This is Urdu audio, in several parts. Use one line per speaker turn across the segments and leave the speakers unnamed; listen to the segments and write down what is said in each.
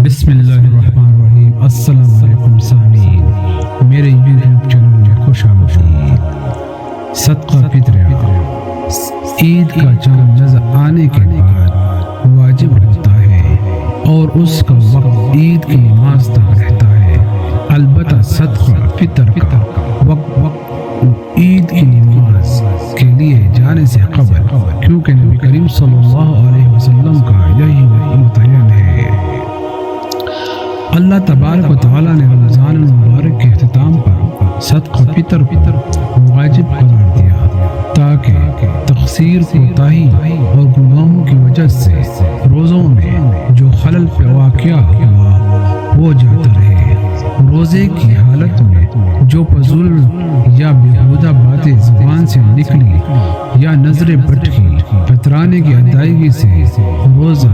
بسم اللہ الرحمن الرحیم۔ السلام علیکم سامعین، میرے یوٹیوب چینل میں خوش آمدید۔ صدقہ فطریہ عید کا چاند نظر آنے کے بعد واجب ہوتا ہے اور اس کا وقت عید کی نماز تک رہتا ہے۔ البتہ صدقہ فطر کا وقت عید کی نماز کے لیے جانے سے قبل، کیونکہ نبی کریم صلی اللہ علیہ وسلم کا یہی متعین ہے۔ اللہ تبارک و تعالیٰ نے رمضان المبارک کے اختتام پر صدقہ فطر واجب قرار دیا تاکہ تقصیر، کوتاہی اور گناہوں کی وجہ سے روزوں میں جو خلل واقع ہوا وہ جاتا رہے۔ روزے کی حالت میں جو فضول یا بیہودہ باتیں زبان سے نکلی یا نظر بٹکی، فطرانے کی ادائیگی سے روزہ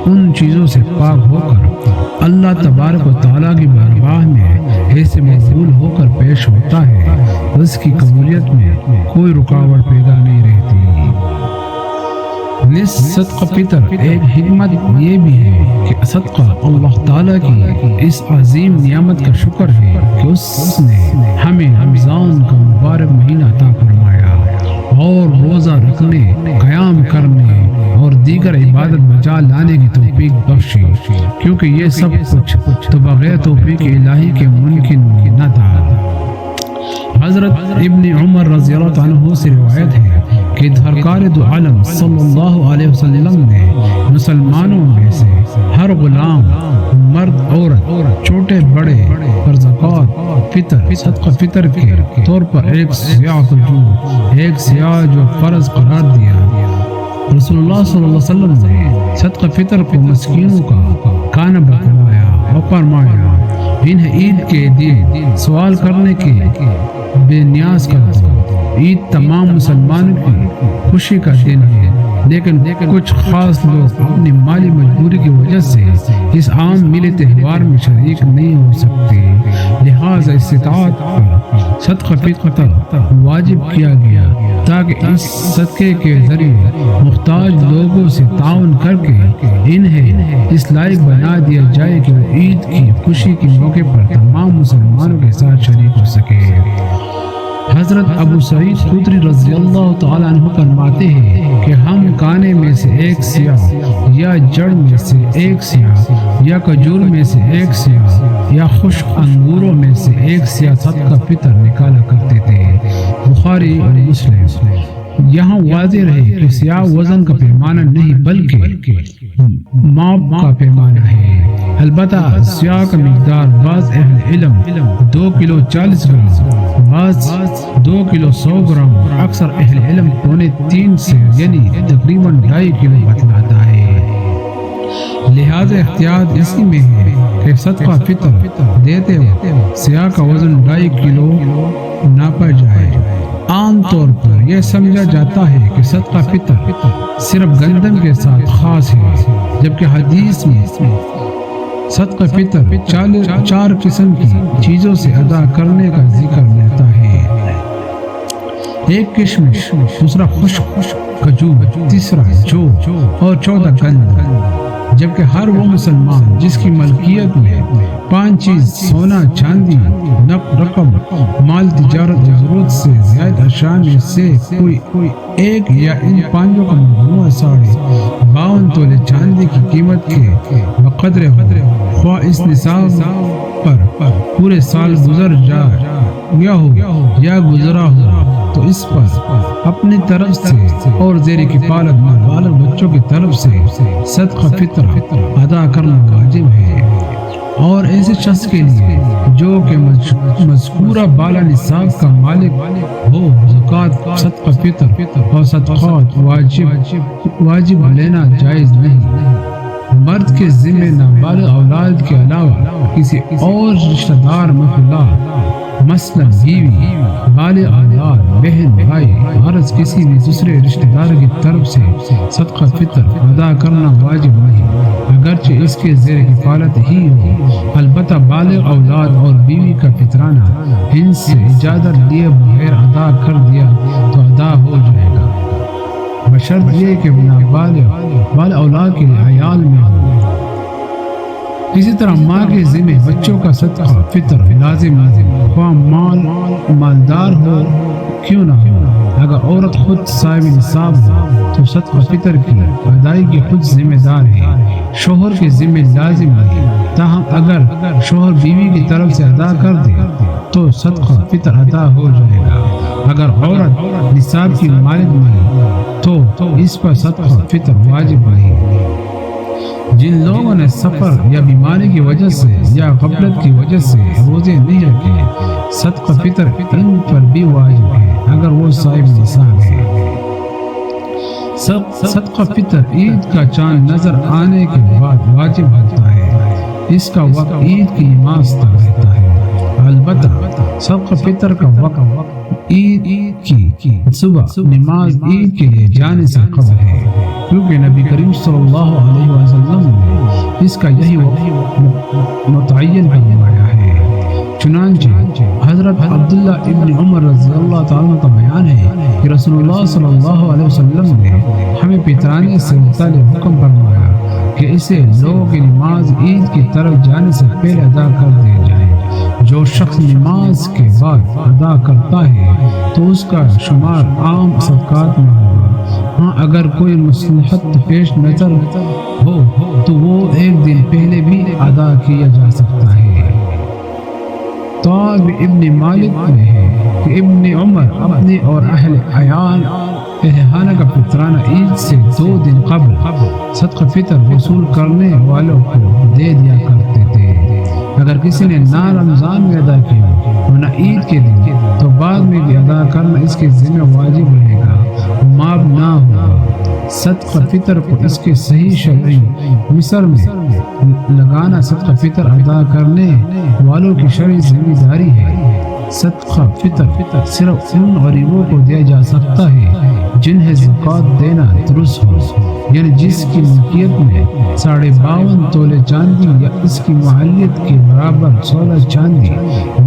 ان چیزوں سے پاک ہو کر اللہ تبارک و تعالیٰ کی بارگاہ میں ایسے مقبول ہو کر پیش ہوتا ہے، اس کی قبولیت میں کوئی رکاوٹ پیدا نہیں رہتی۔ صدقہ فطر ایک حکمت یہ بھی ہے کہ صدقہ اللہ تعالیٰ کی اس عظیم نعمت کا شکر ہے کہ اس نے ہمیں رمضان کا مبارک مہینہ عطا فرمایا اور روزہ رکھنے، قیام کرنے اور دیگر عبادت بجا لانے کی توفیق بخشی، کیونکہ یہ سب کچھ تو بغیر توفیق الہی کے ممکن نہ تھا۔ حضرت ابن عمر رضی اللہ عنہ سے روایت ہے کہ سرکار دو عالم صلی اللہ علیہ وسلم نے مسلمانوں میں سے ہر غلام، مرد، عورت، چھوٹے بڑے پر زکوٰۃ صدقہ فطر کے طور پر ایک سیاہ جو فرض قرار دیا۔ رسول اللہ صلی اللہ علیہ وسلم نے صدقہ فطر کو مسکینوں کا کھانا بتلایا اور فرمایا، انہیں عید کے دن سوال کرنے کے بے نیاز کر دو۔ عید تمام مسلمانوں کی خوشی کا دن ہے، لیکن کچھ خاص لوگ اپنی مالی مجبوری کی وجہ سے اس عام میلے تہوار میں شریک نہیں ہو سکتے، لہٰذا استطاعت پر صدقہ فطر واجب کیا گیا تاکہ اس صدقے کے ذریعے محتاج لوگوں سے تعاون کر کے انہیں اس لائق بنا دیا جائے کہ وہ عید کی خوشی کے موقع پر تمام مسلمانوں کے ساتھ شریک ہو سکے۔ حضرت ابو سعید خدری رضی اللہ تعالیٰ عنہ فرماتے ہیں کہ ہم کانے میں سے ایک سیاہ یا جڑ میں سے ایک سیاہ یا کھجور میں سے ایک سیاہ یا خشک انگوروں میں سے ایک سیاہ صدقہ فطر نکالا کرتے تھے۔ بخاری اور مسلم۔ یہاں واضح رہے کہ سیاہ وزن کا پیمانہ نہیں بلکہ ماپ کا پیمانہ ہے۔ البتہ سیاہ کا مقدار بعض اہل علم 2 کلو 40 گرام، بعض 2 کلو 100 گرام، اکثر اہل علم 2.5 سے یعنی تقریباً 2.5 کلو بتلاتا ہے۔ لہذا احتیاط اسی میں ہے کہ صدقہ فطر دیتے وقت سیاہ کا وزن 2.5 کلو ناپا جائے۔ عام طور پر یہ سمجھا جاتا ہے کہ صدقہ فطر صرف گندم کے ساتھ خاص ہے، جبکہ حدیث میں صدقہ فطر 4 قسم کی چیزوں سے ادا کرنے کا ذکر ملتا ہے۔ ایک کشمش، دوسرا خشک کھجور، تیسرا جو اور چوتھا گندم، جبکہ ہر وہ مسلمان جس کی ملکیت میں 5 چیز سونا، چاندی، نقد رقم، مال، تجارت اور ضرورت سے زائد اشیاء میں سے کوئی ایک یا ان 5 کا مجموعہ 52 تولے چاندی کی قیمت کے بقدر ہو، خواہ اس نصاب پر پورے سال گزر گیا ہو یا گزرا ہو، تو اس پر اپنی طرف سے اور زیر کفالت نابالغ بچوں کی طرف سے صدقہ فطر ادا کرنا واجب ہے۔ اور ایسے شخص کے لیے جو کہ مذکورہ بالا نصاب کا مالک ہو، زکوٰۃ، صدقہ فطر اور صدقات واجب لینا جائز نہیں۔ مرد کے ذمہ نابالغ اولاد کے علاوہ کسی اور رشتہ دار مخلوع، مثلا بیوی، بالغ اولاد، بہن، بھائی، غرض کسی بھی دوسرے رشتہ دار کی طرف سے صدقہ فطر ادا کرنا واجب نہیں، اگرچہ اس کے زیر کفالت ہی ہو۔ البتہ بالغ اولاد اور بیوی کا فطرانہ ان سے اجازت لیے بغیر ادا کر دیا تو ادا ہو جائے گا، بشرط یہ کہ بالغ اولاد کے عیال میں ہو۔ اسی طرح ماں کے ذمہ بچوں کا صدقہ فطر لازم خواہ مالدار ہو کیوں نہ ہو۔ اگر عورت خود صاحب نصاب ہو تو صدقہ فطر کی ادائیگی خود ذمہ دار ہے، شوہر کے ذمہ لازم ہے۔ تاہم اگر شوہر بیوی کی طرف سے ادا کر دے تو صدقہ فطر ادا ہو جائے گا۔ اگر عورت نصاب کی مالک نہیں تو اس پر صدقہ فطر واجب نہیں۔ جن لوگوں نے سفر یا بیماری کی وجہ سے یا غفلت کی وجہ سے روزے نہیں رکھے، صدقہ فطر ان پر بھی واجب ہے اگر وہ صاحب نصاب ہے۔ صدقہ فطر عید کا چاند نظر آنے کے بعد واجب ہوتا ہے، اس کا وقت عید کی نماز تک رہتا ہے۔ البتہ صدقہ فطر کا وقت عید کی صبح نماز عید کے لیے جانے سے قبل ہے، کیونکہ نبی کریم صلی اللہ علیہ وسلم نے اس کا یہی وقت متعین فرمایا ہے۔ چنانچہ حضرت عبداللہ ابن عمر رضی اللہ تعالیٰ کا بیان ہے کہ رسول اللہ صلی اللہ علیہ وسلم نے ہمیں پترانے سے متعلق حکم فرمایا کہ اسے لوگوں کی نماز عید کی طرف جانے سے پہلے ادا کر دیا جائے۔ جو شخص نماز کے بعد ادا کرتا ہے تو اس کا شمار عام صدقات میں ہوگا۔ ہاں اگر کوئی مصلحت پیش نظر ہو تو وہ ایک دن پہلے بھی ادا کیا جا سکتا ہے۔ طاب ابن مالک میں ہے کہ ابن عمر اپنے اور اہل اہانہ کا فطرانہ عید سے 2 دن قبل صدقہ فطر وصول کرنے والوں کو دے دیا کرتے تھے۔ اگر کسی نے نہ رمضان میں ادا کیا اور نہ عید کے دن تو بعد میں بھی ادا کرنا اس کے ذمہ واجب رہے گا، وہ معاف نہ ہوگا۔ صدقہ فطر کو اس کے صحیح شرعی مصر میں لگانا صدقہ فطر ادا کرنے والوں کی شرعی ذمہ داری ہے۔ صدقہ فطر صرف ان غریبوں کو دیا جا سکتا ہے جنہیں زکوٰۃ دینا درست ہو، یعنی جس کی ملکیت میں 52.5 تولے چاندی یا اس کی مالیت کے برابر 16 چاندی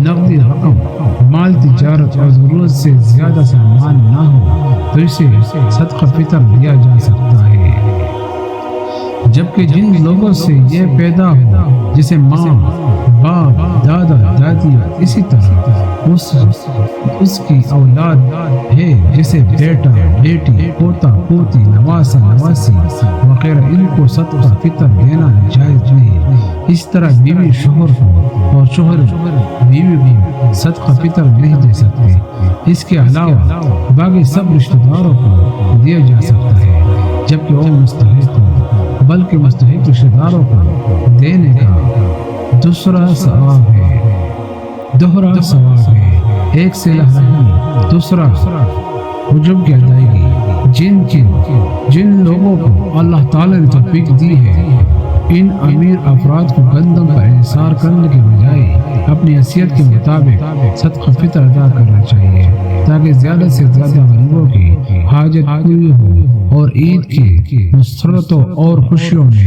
نقدی رقم مال تجارت اور ضرورت سے زیادہ سامان نہ ہو تو اسے صدقہ فطر دیا جا سکتا ہے۔ جبکہ جن لوگوں سے یہ پیدا ہو جسے ماں باپ دادا دادی اسی طرح اس کی اولاد ہے جیسے بیٹا بیٹی پوتا پوتی نواسا نواسی وغیرہ، ان کو صدقہ فطر دینا جائز نہیں۔ اس طرح بیوی شوہر کو اور شوہر بیوی کو صدقہ فطر نہیں دے سکتے۔ اس کے علاوہ باقی سب رشتہ داروں کو دیا جا سکتا ہے جبکہ وہ مستحق ہو، بلکہ مستحق رشتہ داروں کو دینے کا دوسرا ثواب ہے، دوہرا ثواب ہے۔ ایک صلہ رحمی، دوسرا حجب کی ادائیگی۔ جن لوگوں کو اللہ تعالی نے توفیق دی ہے ان امیر افراد کو گندم پر انحصار کرنے کے بجائے اپنی حیثیت کے مطابق صدقہ فطر ادا کرنا چاہیے تاکہ زیادہ سے زیادہ غریبوں کی حاجت پوری ہو اور عید کی مسرتوں اور خوشیوں میں